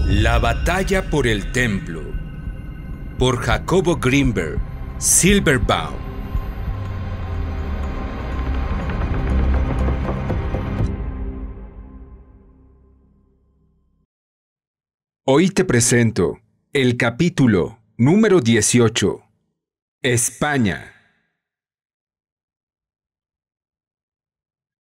La batalla por el templo, por Jacobo Greenberg, Silverbaum. Hoy te presento el capítulo número 18, España.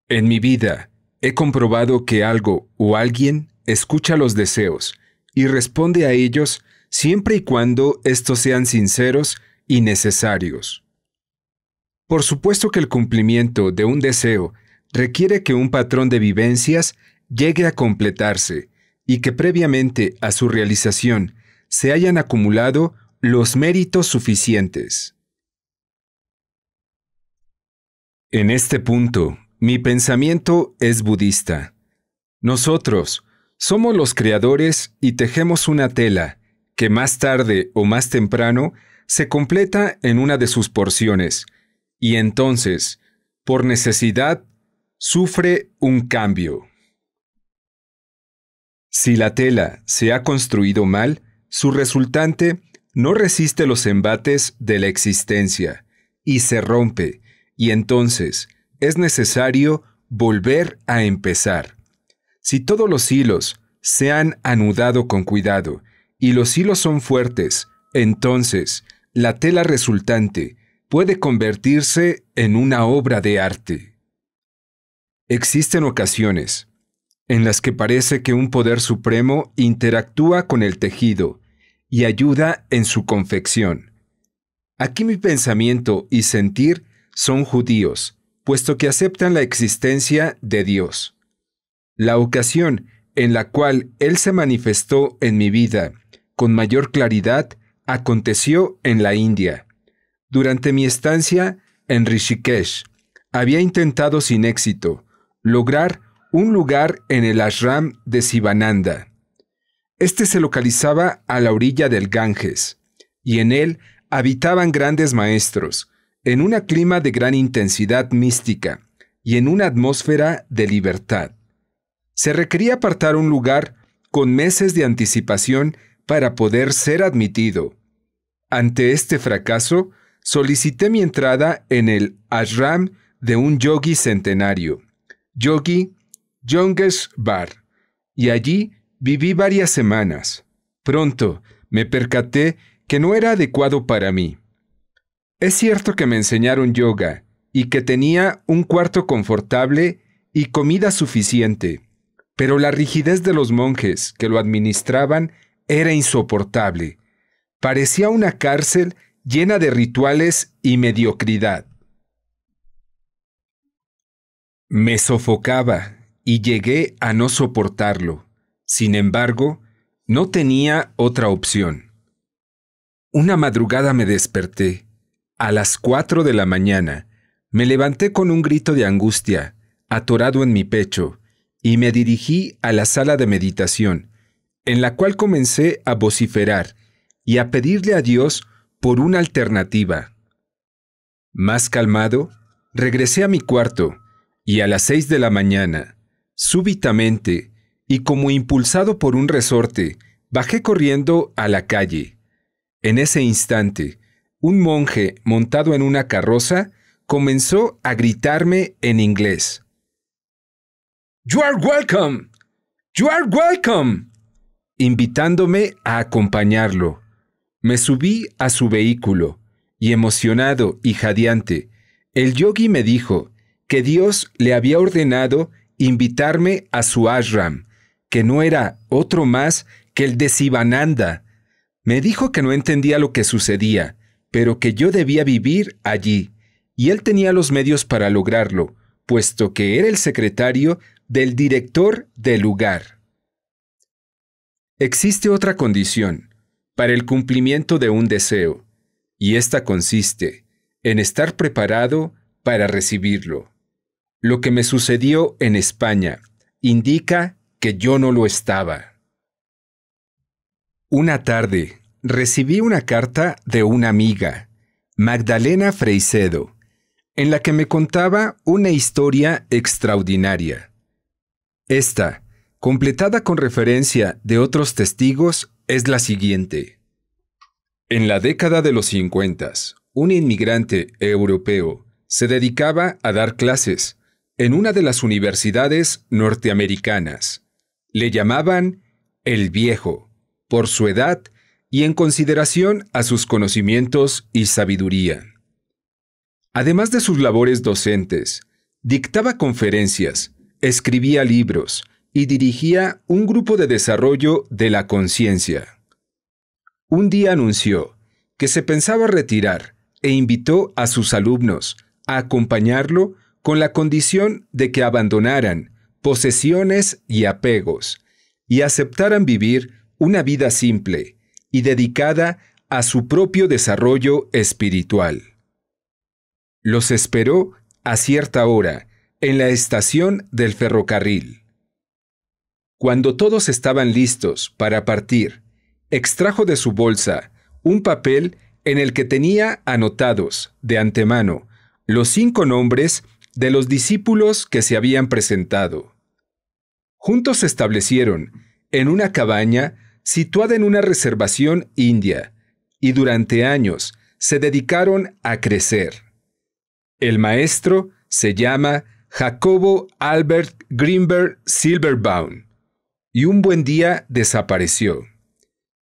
En mi vida he comprobado que algo o alguien escucha los deseos y responde a ellos siempre y cuando estos sean sinceros y necesarios. Por supuesto que el cumplimiento de un deseo requiere que un patrón de vivencias llegue a completarse y que previamente a su realización se hayan acumulado los méritos suficientes. En este punto, mi pensamiento es budista. Nosotros somos los creadores y tejemos una tela que más tarde o más temprano se completa en una de sus porciones y entonces, por necesidad, sufre un cambio. Si la tela se ha construido mal, su resultante no resiste los embates de la existencia y se rompe, y entonces es necesario volver a empezar. Si todos los hilos se han anudado con cuidado y los hilos son fuertes, entonces la tela resultante puede convertirse en una obra de arte. Existen ocasiones en las que parece que un poder supremo interactúa con el tejido y ayuda en su confección. Aquí mi pensamiento y sentir son judíos, puesto que aceptan la existencia de Dios. La ocasión en la cual Él se manifestó en mi vida con mayor claridad aconteció en la India. Durante mi estancia en Rishikesh, había intentado sin éxito lograr un lugar en el ashram de Sivananda. Este se localizaba a la orilla del Ganges, y en él habitaban grandes maestros, en un clima de gran intensidad mística y en una atmósfera de libertad. Se requería apartar un lugar con meses de anticipación para poder ser admitido. Ante este fracaso, solicité mi entrada en el ashram de un yogi centenario, Yogi Yogeshvar, y allí viví varias semanas. Pronto me percaté que no era adecuado para mí. Es cierto que me enseñaron yoga y que tenía un cuarto confortable y comida suficiente, pero la rigidez de los monjes que lo administraban era insoportable. Parecía una cárcel llena de rituales y mediocridad. Me sofocaba y llegué a no soportarlo. Sin embargo, no tenía otra opción. Una madrugada me desperté. A las 4 de la mañana, me levanté con un grito de angustia, atorado en mi pecho, y me dirigí a la sala de meditación, en la cual comencé a vociferar y a pedirle a Dios por una alternativa. Más calmado, regresé a mi cuarto y a las 6 de la mañana, súbitamente, y como impulsado por un resorte, bajé corriendo a la calle. En ese instante, un monje montado en una carroza comenzó a gritarme en inglés: "You are welcome! You are welcome!", invitándome a acompañarlo. Me subí a su vehículo y, emocionado y jadeante, el yogi me dijo que Dios le había ordenado invitarme a su ashram, que no era otro más que el de Sivananda. Me dijo que no entendía lo que sucedía, pero que yo debía vivir allí, y él tenía los medios para lograrlo, puesto que era el secretario del director del lugar. Existe otra condición para el cumplimiento de un deseo, y esta consiste en estar preparado para recibirlo. Lo que me sucedió en España indica que yo no lo estaba. Una tarde recibí una carta de una amiga, Magdalena Freicedo, en la que me contaba una historia extraordinaria. Esta completada con referencia de otros testigos, es la siguiente. En la década de los 50, un inmigrante europeo se dedicaba a dar clases en una de las universidades norteamericanas. Le llamaban el Viejo, por su edad y en consideración a sus conocimientos y sabiduría. Además de sus labores docentes, dictaba conferencias, escribía libros y dirigía un grupo de desarrollo de la conciencia. Un día anunció que se pensaba retirar e invitó a sus alumnos a acompañarlo con la condición de que abandonaran posesiones y apegos y aceptaran vivir una vida simple y dedicada a su propio desarrollo espiritual. Los esperó a cierta hora en la estación del ferrocarril. Cuando todos estaban listos para partir, extrajo de su bolsa un papel en el que tenía anotados de antemano los 5 nombres de los discípulos que se habían presentado. Juntos se establecieron en una cabaña situada en una reservación india y durante años se dedicaron a crecer. El maestro se llama Jacobo Albert Greenberg Silberbaum y un buen día desapareció.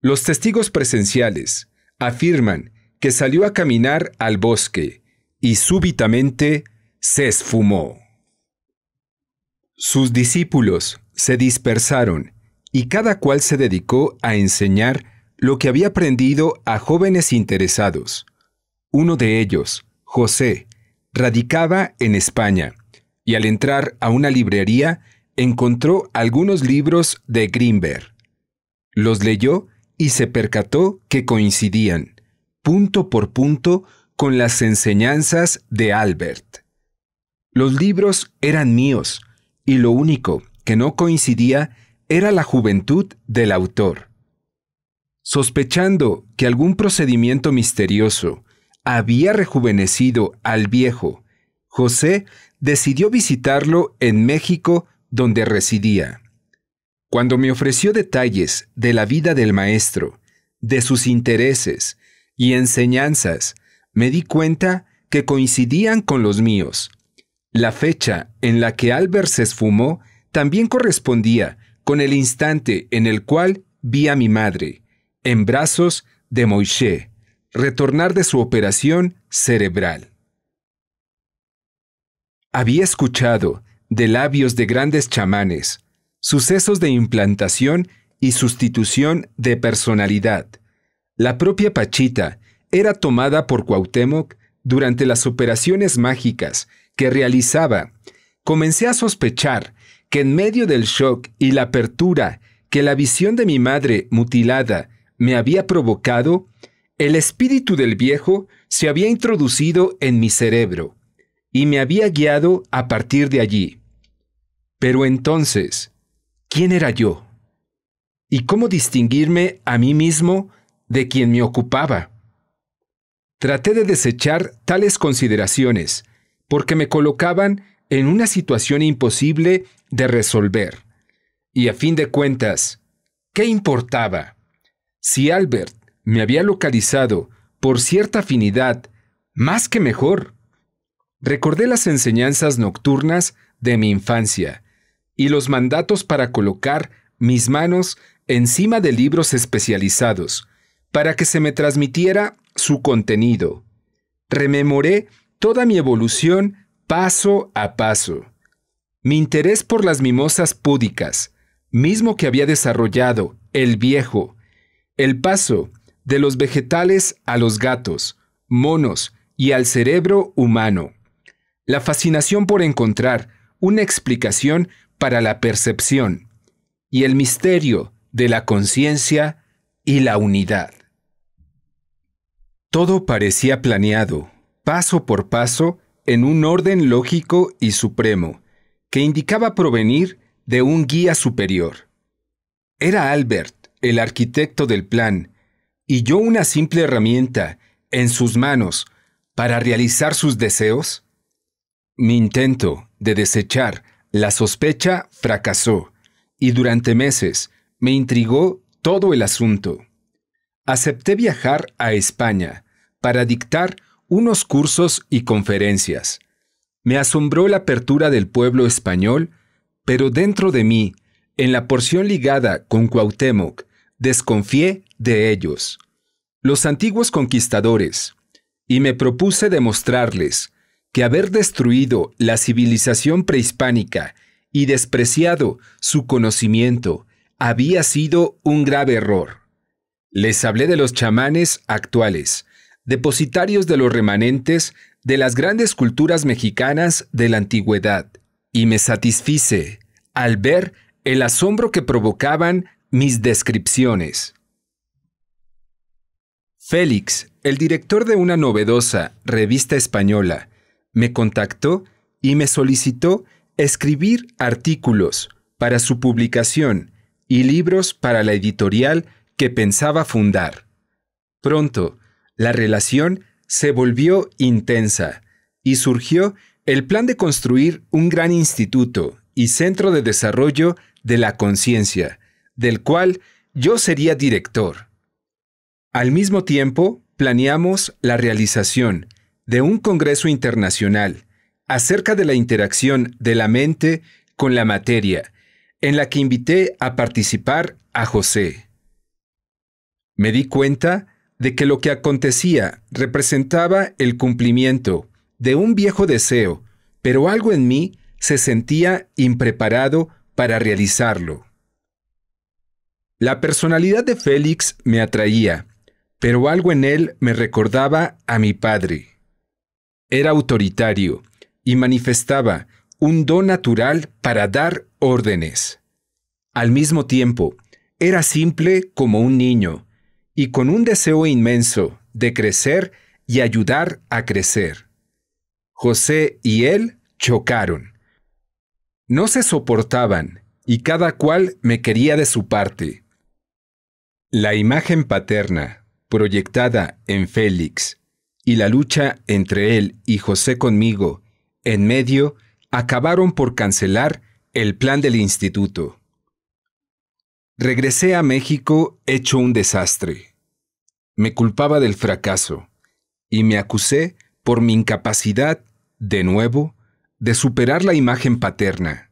Los testigos presenciales afirman que salió a caminar al bosque y súbitamente se esfumó. Sus discípulos se dispersaron y cada cual se dedicó a enseñar lo que había aprendido a jóvenes interesados. Uno de ellos, José, radicaba en España y al entrar a una librería encontró algunos libros de Greenberg. Los leyó y se percató que coincidían, punto por punto, con las enseñanzas de Albert. Los libros eran míos y lo único que no coincidía era la juventud del autor. Sospechando que algún procedimiento misterioso había rejuvenecido al Viejo, José decidió visitarlo en México, donde residía. Cuando me ofreció detalles de la vida del maestro, de sus intereses y enseñanzas, me di cuenta que coincidían con los míos. La fecha en la que Albert se esfumó también correspondía con el instante en el cual vi a mi madre, en brazos de Moisés, retornar de su operación cerebral. Había escuchado, de labios de grandes chamanes, sucesos de implantación y sustitución de personalidad. La propia Pachita era tomada por Cuauhtémoc durante las operaciones mágicas que realizaba. Comencé a sospechar que en medio del shock y la apertura que la visión de mi madre mutilada me había provocado, el espíritu del Viejo se había introducido en mi cerebro y me había guiado a partir de allí. Pero entonces, ¿quién era yo? ¿Y cómo distinguirme a mí mismo de quien me ocupaba? Traté de desechar tales consideraciones, porque me colocaban en una situación imposible de resolver. Y a fin de cuentas, ¿qué importaba? Si Albert me había localizado por cierta afinidad, más que mejor. Recordé las enseñanzas nocturnas de mi infancia y los mandatos para colocar mis manos encima de libros especializados para que se me transmitiera su contenido. Rememoré toda mi evolución paso a paso. Mi interés por las mimosas púdicas, mismo que había desarrollado el Viejo, el paso de los vegetales a los gatos, monos y al cerebro humano, la fascinación por encontrar una explicación para la percepción y el misterio de la conciencia y la unidad. Todo parecía planeado, paso por paso, en un orden lógico y supremo, que indicaba provenir de un guía superior. Era Albert el arquitecto del plan, y yo una simple herramienta en sus manos para realizar sus deseos. Mi intento de desechar la sospecha fracasó, y durante meses me intrigó todo el asunto. Acepté viajar a España para dictar unos cursos y conferencias. Me asombró la apertura del pueblo español, pero dentro de mí, en la porción ligada con Cuauhtémoc, desconfié de ellos, los antiguos conquistadores, y me propuse demostrarles que haber destruido la civilización prehispánica y despreciado su conocimiento había sido un grave error. Les hablé de los chamanes actuales, depositarios de los remanentes de las grandes culturas mexicanas de la antigüedad, y me satisfice al ver el asombro que provocaban mis descripciones. Félix, el director de una novedosa revista española, me contactó y me solicitó escribir artículos para su publicación y libros para la editorial que pensaba fundar. Pronto, la relación se volvió intensa y surgió el plan de construir un gran instituto y centro de desarrollo de la conciencia, del cual yo sería director. Al mismo tiempo, planeamos la realización de un congreso internacional acerca de la interacción de la mente con la materia, en la que invité a participar a José. Me di cuenta de que lo que acontecía representaba el cumplimiento de un viejo deseo, pero algo en mí se sentía impreparado para realizarlo. La personalidad de Félix me atraía, pero algo en él me recordaba a mi padre. Era autoritario y manifestaba un don natural para dar órdenes. Al mismo tiempo, era simple como un niño y con un deseo inmenso de crecer y ayudar a crecer. José y él chocaron. No se soportaban y cada cual me quería de su parte. La imagen paterna, proyectada en Félix, y la lucha entre él y José conmigo, en medio, acabaron por cancelar el plan del instituto. Regresé a México hecho un desastre. Me culpaba del fracaso y me acusé por mi incapacidad, de nuevo, de superar la imagen paterna.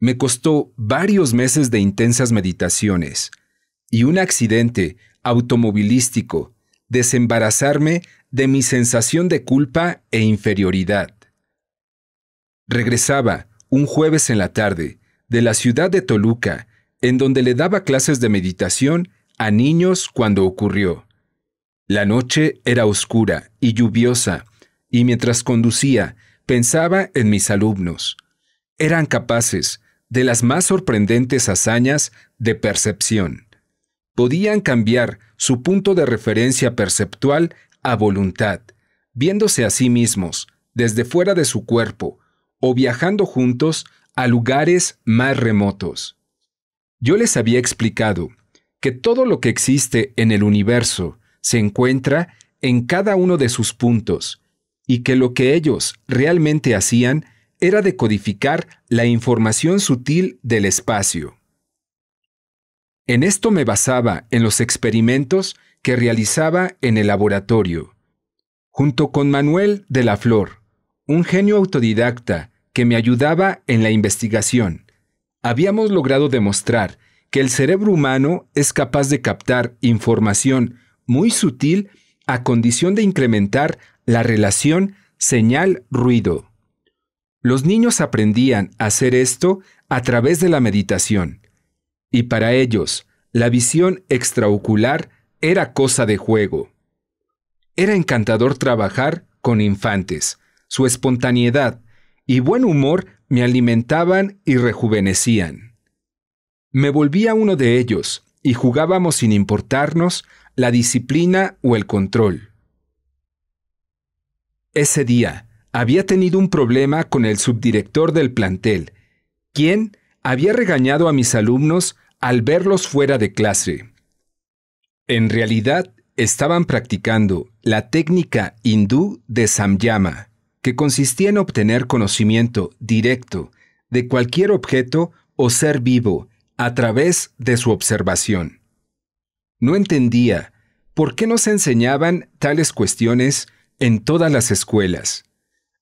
Me costó varios meses de intensas meditaciones y un accidente automovilístico desembarazarme de mi sensación de culpa e inferioridad. Regresaba un jueves en la tarde de la ciudad de Toluca, en donde le daba clases de meditación a niños cuando ocurrió. La noche era oscura y lluviosa, y mientras conducía, pensaba en mis alumnos. Eran capaces de las más sorprendentes hazañas de percepción. Podían cambiar su punto de referencia perceptual a voluntad, viéndose a sí mismos desde fuera de su cuerpo o viajando juntos a lugares más remotos. Yo les había explicado que todo lo que existe en el universo se encuentra en cada uno de sus puntos y que lo que ellos realmente hacían era decodificar la información sutil del espacio. En esto me basaba en los experimentos que realizaba en el laboratorio, junto con Manuel de la Flor, un genio autodidacta que me ayudaba en la investigación. Habíamos logrado demostrar que el cerebro humano es capaz de captar información muy sutil a condición de incrementar la relación señal-ruido. Los niños aprendían a hacer esto a través de la meditación, y para ellos la visión extraocular era cosa de juego. Era encantador trabajar con infantes. Su espontaneidad y buen humor me alimentaban y rejuvenecían. Me volvía uno de ellos y jugábamos sin importarnos la disciplina o el control. Ese día había tenido un problema con el subdirector del plantel, quien había regañado a mis alumnos al verlos fuera de clase. En realidad, estaban practicando la técnica hindú de samyama, que consistía en obtener conocimiento directo de cualquier objeto o ser vivo a través de su observación. No entendía por qué no se enseñaban tales cuestiones en todas las escuelas.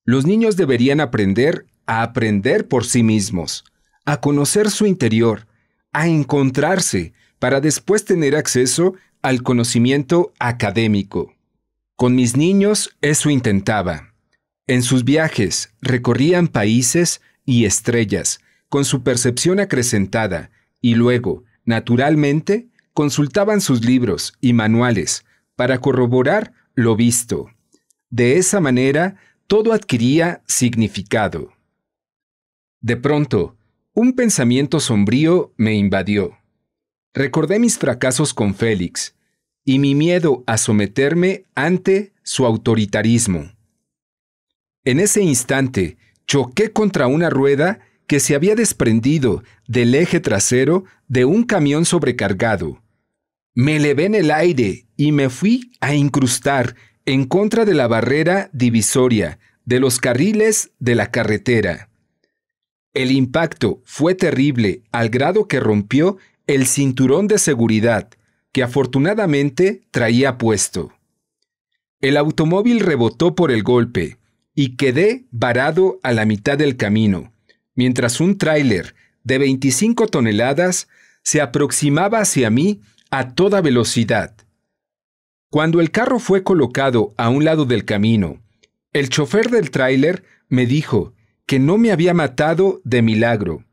Los niños deberían aprender a aprender por sí mismos, a conocer su interior, a encontrarse para después tener acceso al conocimiento académico. Con mis niños eso intentaba. En sus viajes recorrían países y estrellas con su percepción acrecentada y luego, naturalmente, consultaban sus libros y manuales para corroborar lo visto. De esa manera, todo adquiría significado. De pronto, un pensamiento sombrío me invadió. Recordé mis fracasos con Félix y mi miedo a someterme ante su autoritarismo. En ese instante, choqué contra una rueda que se había desprendido del eje trasero de un camión sobrecargado. Me elevé en el aire y me fui a incrustar en contra de la barrera divisoria de los carriles de la carretera. El impacto fue terrible al grado que rompió el cinturón de seguridad que afortunadamente traía puesto. El automóvil rebotó por el golpe y quedé varado a la mitad del camino, mientras un tráiler de 25 toneladas se aproximaba hacia mí a toda velocidad. Cuando el carro fue colocado a un lado del camino, el chofer del tráiler me dijo que no me había matado de milagro.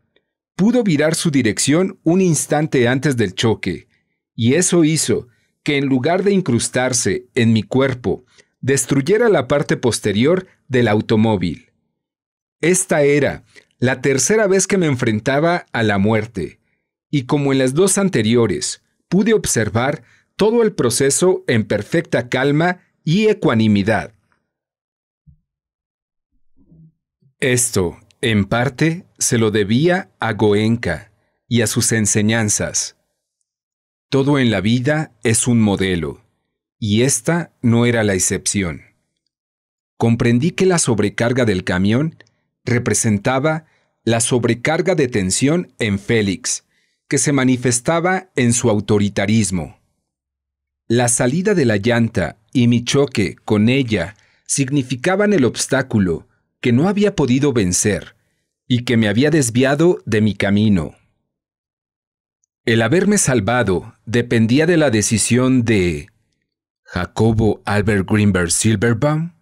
Pudo virar su dirección un instante antes del choque, y eso hizo que en lugar de incrustarse en mi cuerpo, destruyera la parte posterior del automóvil. Esta era la tercera vez que me enfrentaba a la muerte, y como en las dos anteriores, pude observar todo el proceso en perfecta calma y ecuanimidad. Esto, en parte, se lo debía a Goenka y a sus enseñanzas. Todo en la vida es un modelo, y esta no era la excepción. Comprendí que la sobrecarga del camión representaba la sobrecarga de tensión en Félix, que se manifestaba en su autoritarismo. La salida de la llanta y mi choque con ella significaban el obstáculo que no había podido vencer y que me había desviado de mi camino. El haberme salvado dependía de la decisión de Jacobo Albert Greenberg Silverbaum.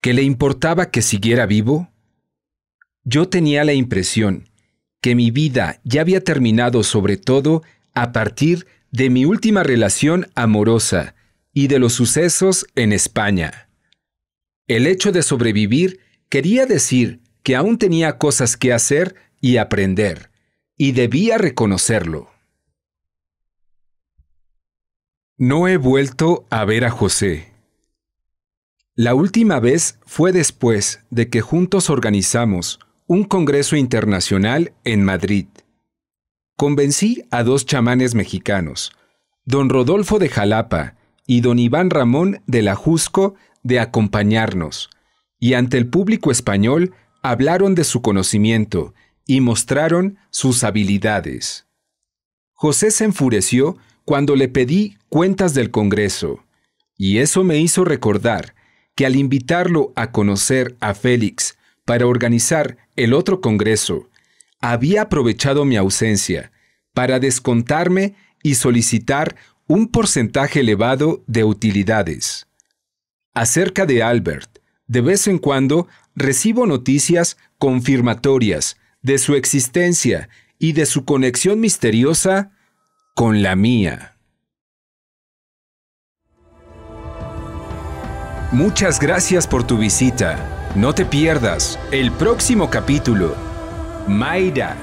¿Qué le importaba que siguiera vivo? Yo tenía la impresión que mi vida ya había terminado, sobre todo a partir de mi última relación amorosa y de los sucesos en España. El hecho de sobrevivir quería decir que aún tenía cosas que hacer y aprender, y debía reconocerlo. No he vuelto a ver a José. La última vez fue después de que juntos organizamos un congreso internacional en Madrid. Convencí a dos chamanes mexicanos, don Rodolfo de Jalapa y don Iván Ramón de la Jusco, de acompañarnos, y ante el público español hablaron de su conocimiento y mostraron sus habilidades. José se enfureció cuando le pedí cuentas del Congreso, y eso me hizo recordar que al invitarlo a conocer a Félix para organizar el otro Congreso, había aprovechado mi ausencia para descontarme y solicitar un porcentaje elevado de utilidades. Acerca de Albert, de vez en cuando recibo noticias confirmatorias de su existencia y de su conexión misteriosa con la mía. Muchas gracias por tu visita. No te pierdas el próximo capítulo. Mayra.